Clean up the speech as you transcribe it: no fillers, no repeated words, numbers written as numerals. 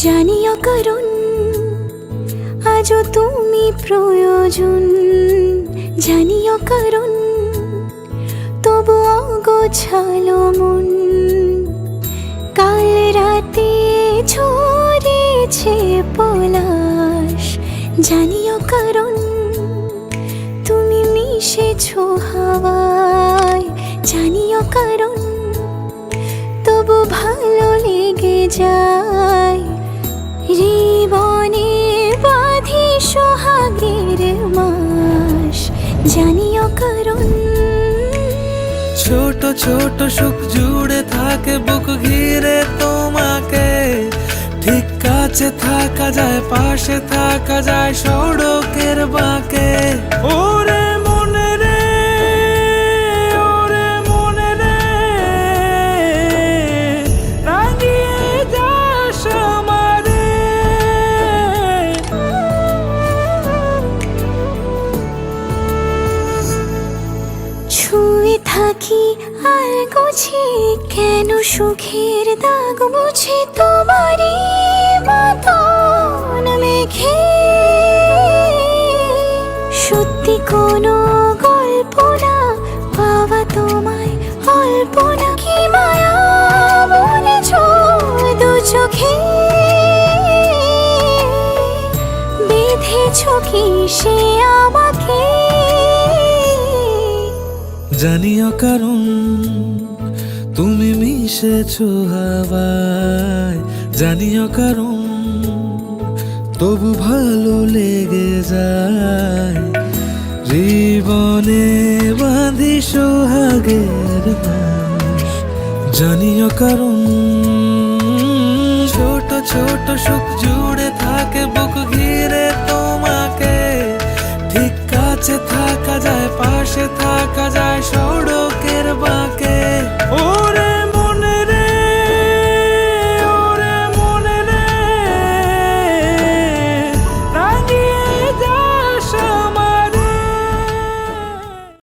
জানিও কারণ আজও তুমি প্রয়োজন, জানিও কারণ তবু অগোছালো মন। কাল রাতে ঝরেছে পলাশ, জানিও কারণ তুমি মিশেছো হাওয়ায়, জানিও কারণ তবু ভালো লেগে যায়। জীবনে বাঁধি সোহাগের মাস, জানিও কারণ ছোট ছোট সুখ জুড়ে থাকে বুক ঘিরে তোমাকে। ঠিক কাছে থাকা যায়, পাশে থাকা যায় সড়কের বাঁকে। ওরে মনে রে, ওরে মনে রে, রাঙিয়ে যাস আমারে। ছুঁয়ে থাকি আর গুছি কেন সুখের দাগ মুছে তোমারই মতন মেঘে। সত্যি কোনো গল্প না পাওয়া তোমায় অল্প না, কি মায়া বলেছ দু চোখে। বেঁধেছ কি সে আমাকে, জানিও কারণ তুমি মিশেছো হাওয়ায়, জানিও কারণ তবু ভালো লেগে যায়। জীবনে বাঁধি সোহাগের মাস, জানিও কারণ ছোট ছোট সুখ জুড়ে থাকে বুক ঘিরে তোমাকে। ঠিক কাছে থাক